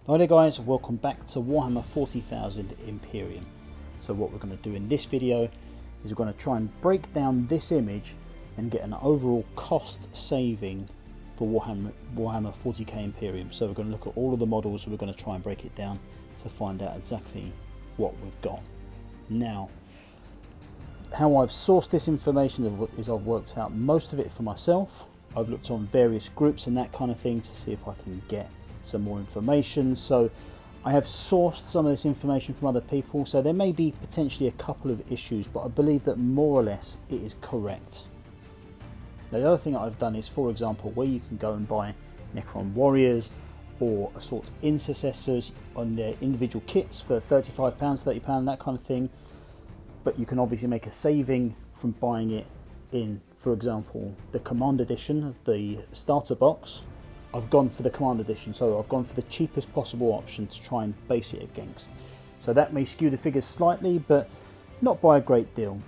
Hi there guys, welcome back to Warhammer 40,000 Imperium. So what we're going to do in this video is we're going to try and break down this image and get an overall cost saving for Warhammer 40k Imperium. So we're going to look at all of the models, we're going to try and break it down to find out exactly what we've got. Now, how I've sourced this information is I've worked out most of it for myself. I've looked on various groups and that kind of thing to see if I can get some more information. So I have sourced some of this information from other people, so there may be potentially a couple of issues, but I believe that more or less it is correct. Now, the other thing that I've done is, for example, where you can go and buy Necron warriors or assault intercessors on their individual kits for £35, £30, that kind of thing, but you can obviously make a saving from buying it in, for example, the Command Edition of the starter box. I've gone for the Command Edition, so I've gone for the cheapest possible option to try and base it against. So that may skew the figures slightly, but not by a great deal.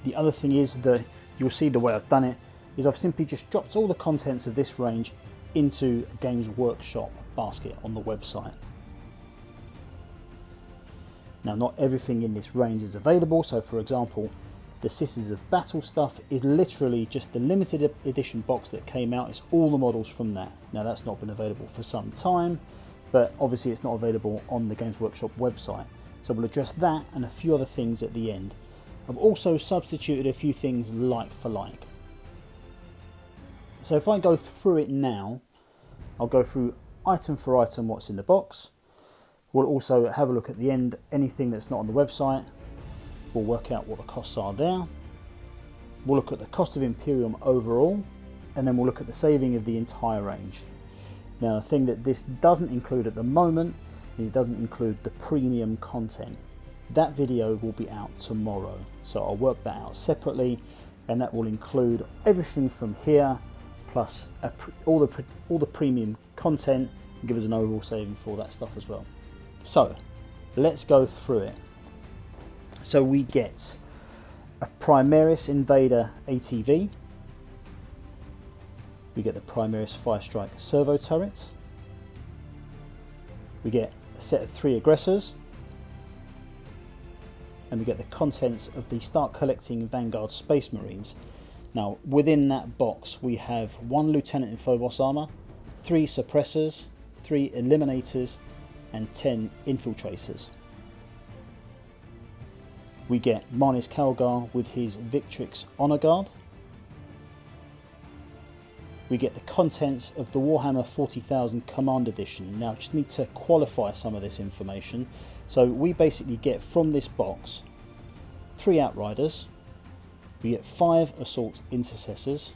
The other thing is that you'll see the way I've done it is I've simply just dropped all the contents of this range into a Games Workshop basket on the website. Now, not everything in this range is available, so for example, the Sisters of Battle stuff is literally just the limited edition box that came out. It's all the models from that. Now, that's not been available for some time, but obviously it's not available on the Games Workshop website. So we'll address that and a few other things at the end. I've also substituted a few things like for like. So if I go through it now, I'll go through item for item what's in the box. We'll also have a look at the end, anything that's not on the website. We'll work out what the costs are there. We'll look at the cost of Imperium overall, and then we'll look at the saving of the entire range. Now, the thing that this doesn't include at the moment is it doesn't include the premium content. That video will be out tomorrow, so I'll work that out separately, and that will include everything from here, plus all the premium content, and give us an overall saving for all that stuff as well. So, let's go through it. So we get a Primaris Invader ATV, we get the Primaris Firestrike Servo Turret, we get a set of 3 Aggressors, and we get the contents of the Start Collecting Vanguard Space Marines. Now, within that box we have 1 Lieutenant in Phobos Armour, 3 Suppressors, 3 Eliminators, and 10 Infiltrators. We get Marnis Calgar with his Victrix Honor Guard. We get the contents of the Warhammer 40,000 Command Edition. Now, I just need to qualify some of this information. So we basically get from this box 3 Outriders, we get 5 Assault Intercessors,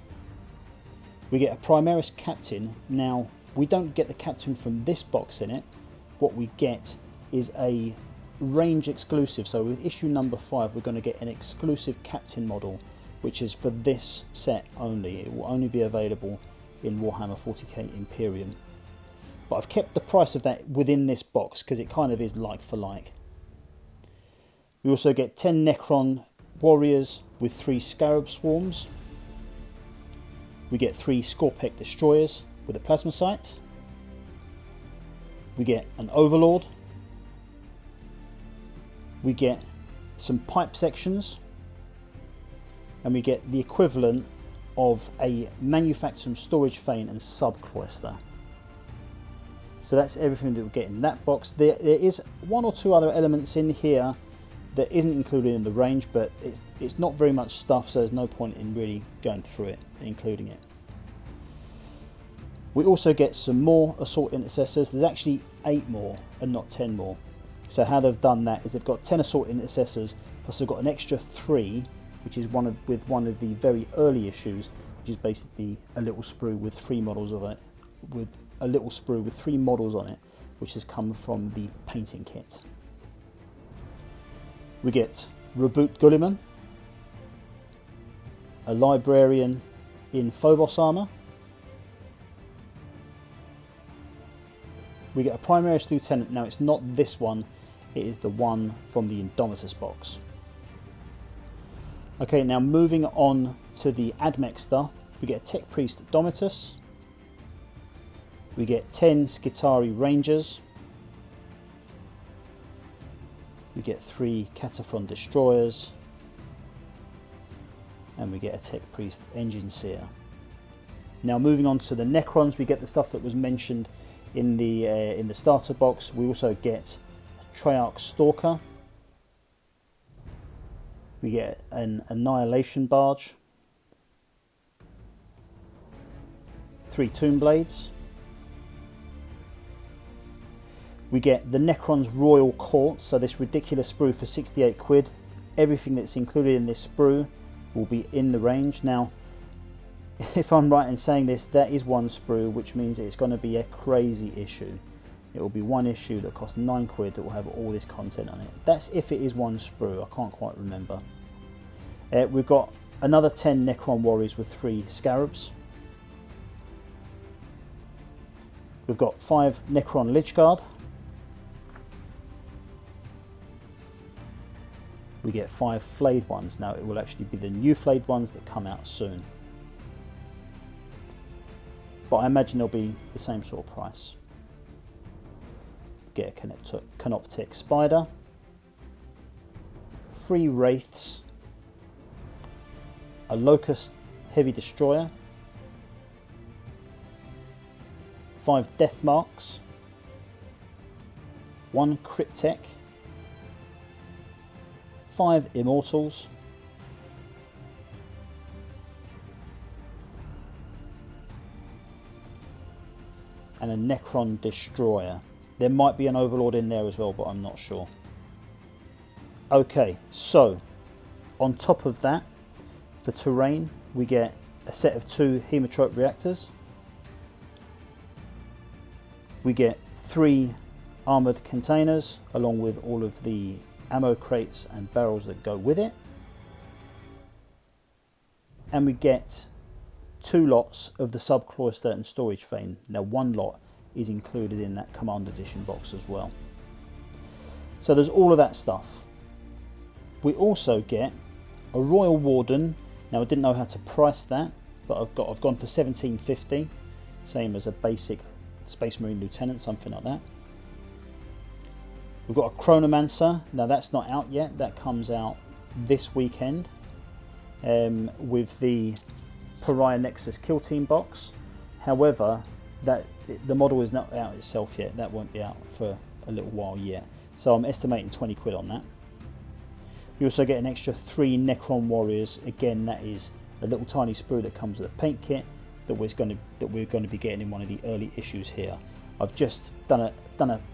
we get a Primaris Captain. Now, we don't get the Captain from this box in it. What we get is a range exclusive, so with issue number 5 we're going to get an exclusive Captain model, which is for this set only. It will only be available in Warhammer 40k Imperium, but I've kept the price of that within this box because it kind of is like for like. We also get 10 Necron warriors with 3 Scarab Swarms. We get 3 Scorpek Destroyers with a plasma sight. We get an Overlord. We get some pipe sections, and we get the equivalent of a Manufacturing Storage Fane and Sub Cloister. So that's everything that we get in that box. There is 1 or 2 other elements in here that isn't included in the range, but it's not very much stuff, so there's no point in really going through it and including it. We also get some more Assault Intercessors. There's actually 8 more and not 10 more. So how they've done that is they've got 10 Assault Intercessors, plus they've got an extra 3, which is with one of the very early issues, which is basically a little sprue with 3 models of it, with a little sprue with 3 models on it, which has come from the painting kit. We get Reboot Gulliman, a Librarian in Phobos Armour. We get a Primaris Lieutenant. Now, it's not this one, it is the one from the Indomitus box. Okay, now moving on to the Admixture, we get a Tech Priest Domitus, We get 10 Skitarii Rangers. We get 3 Kataphron Destroyers. And we get a Tech Priest Engine Seer. Now moving on to the Necrons, we get the stuff that was mentioned in the starter box. We also get a Treyarch Stalker. We get an Annihilation Barge. 3 Tomb Blades. We get the Necrons Royal Court, so this ridiculous sprue for 68 quid. Everything that's included in this sprue will be in the range. Now, if I'm right in saying this, that is one sprue, which means it's going to be a crazy issue. It will be one issue that costs 9 quid that will have all this content on it. That's if it is one sprue, I can't quite remember. We've got another 10 Necron Warriors with 3 Scarabs. We've got 5 Necron Lich Guard. We get 5 Flayed ones. Now it will actually be the new Flayed ones that come out soon. But I imagine they'll be the same sort of price. Get a Canoptek Spider. 3 Wraiths. A Locust Heavy Destroyer. 5 Death Marks. 1 Cryptek. 5 Immortals. And a Necron Destroyer. There might be an Overlord in there as well, but I'm not sure. Okay, so on top of that, for terrain, we get a set of 2 Hemotrope Reactors. We get 3 armoured containers, along with all of the ammo crates and barrels that go with it. And we get 2 lots of the Subcloister and Storage Vein. Now 1 lot is included in that Command Edition box as well. So there's all of that stuff. We also get a Royal Warden. Now I didn't know how to price that, but I've gone for $17.50, same as a basic Space Marine Lieutenant, something like that. We've got a Chronomancer. Now that's not out yet, that comes out this weekend with the Pariah Nexus Kill Team box. However, the model is not out itself yet, that won't be out for a little while yet. So I'm estimating 20 quid on that. You also get an extra 3 Necron Warriors. Again, that is a little tiny sprue that comes with a paint kit that we're going to be getting in one of the early issues here. I've just I've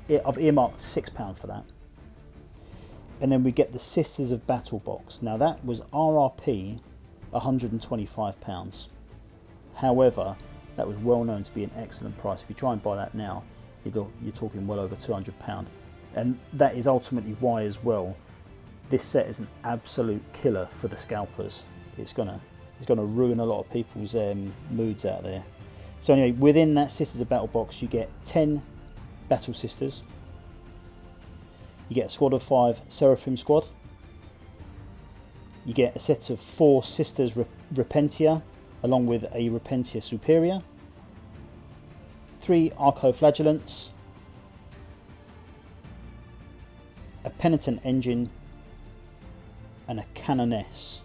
earmarked £6 for that. And then we get the Sisters of Battle box. Now that was RRP £125. However, that was well known to be an excellent price. If you try and buy that now, you're talking well over £200. And that is ultimately why as well, this set is an absolute killer for the scalpers. It's gonna ruin a lot of people's moods out there. So anyway, within that Sisters of Battle box, you get 10 Battle Sisters. You get a squad of 5 Seraphim Squad. You get a set of 4 Sisters Repentia, along with a Repentia Superior. 3 Arco-Flagellants. A Penitent Engine. And a Canoness.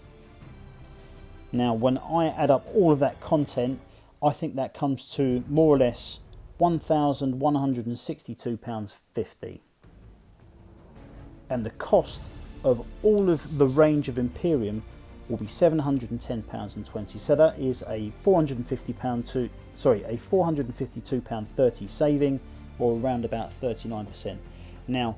Now, when I add up all of that content, I think that comes to more or less £1,162.50. And the cost of all of the range of Imperium will be £710.20. So that is a £452.30 saving, or around about 39%. Now,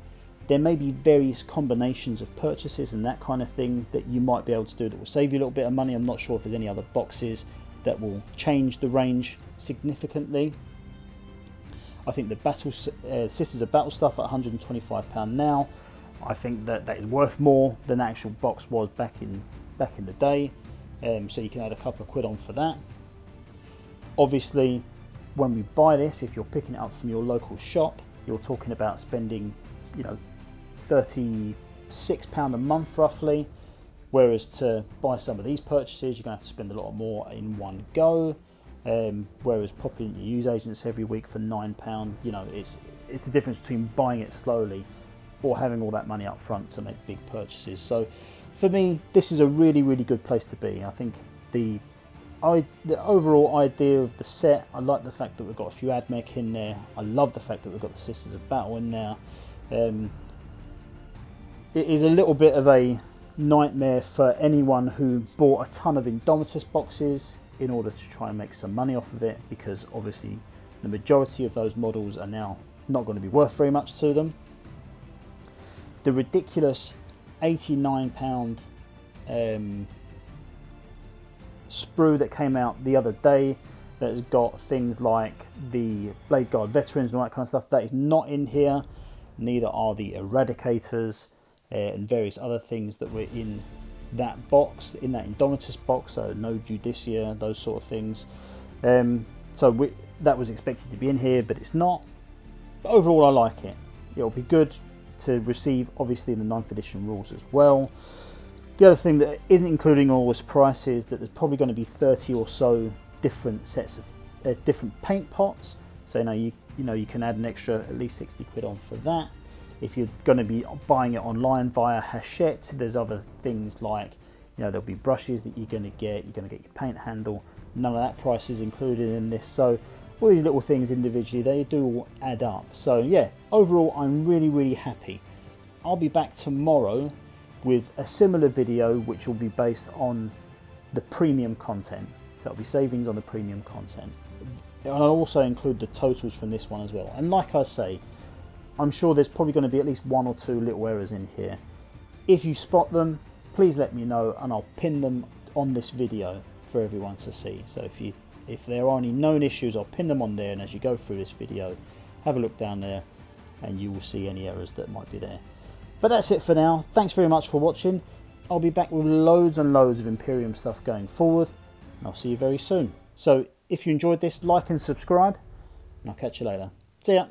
there may be various combinations of purchases and that kind of thing that you might be able to do that will save you a little bit of money. I'm not sure if there's any other boxes that will change the range significantly. I think the Sisters of Battle stuff at £125 now, I think that is worth more than the actual box was back in the day. So you can add a couple of quid on for that. Obviously, when we buy this, if you're picking it up from your local shop, you're talking about spending, £36 a month roughly. Whereas to buy some of these purchases, you're going to have to spend a lot more in one go. whereas popping into use agents every week for £9, you know, it's the difference between buying it slowly or having all that money up front to make big purchases. So for me, this is a really, really good place to be. I think the overall idea of the set, I like the fact that we've got a few Admech in there. I love the fact that we've got the Sisters of Battle in there. It is a little bit of a nightmare for anyone who bought a ton of Indomitus boxes in order to try and make some money off of it, because obviously the majority of those models are now not going to be worth very much to them. The ridiculous £89 sprue that came out the other day that has got things like the Blade Guard Veterans and all that kind of stuff, that is not in here. Neither are the Eradicators and various other things that were in that box, in that Indomitus box, so no Judicia, those sort of things. That was expected to be in here, but it's not. But overall, I like it. It'll be good to receive, obviously, the 9th edition rules as well. The other thing that isn't including all this price is that there's probably going to be 30 or so different sets of different paint pots. So you can add an extra at least 60 quid on for that. If you're going to be buying it online via Hachette, there's other things like, there'll be brushes that you're going to get. You're going to get your paint handle. None of that price is included in this. So all these little things individually, they do all add up. So yeah, overall, I'm really, really happy. I'll be back tomorrow with a similar video, which will be based on the premium content. So it'll be savings on the premium content. And I'll also include the totals from this one as well. And like I say, I'm sure there's probably going to be at least 1 or 2 little errors in here. If you spot them, please let me know and I'll pin them on this video for everyone to see. So if there are any known issues, I'll pin them on there, and as you go through this video, have a look down there and you will see any errors that might be there. But that's it for now. Thanks very much for watching. I'll be back with loads and loads of Imperium stuff going forward, and I'll see you very soon. So if you enjoyed this, like and subscribe, and I'll catch you later. See ya.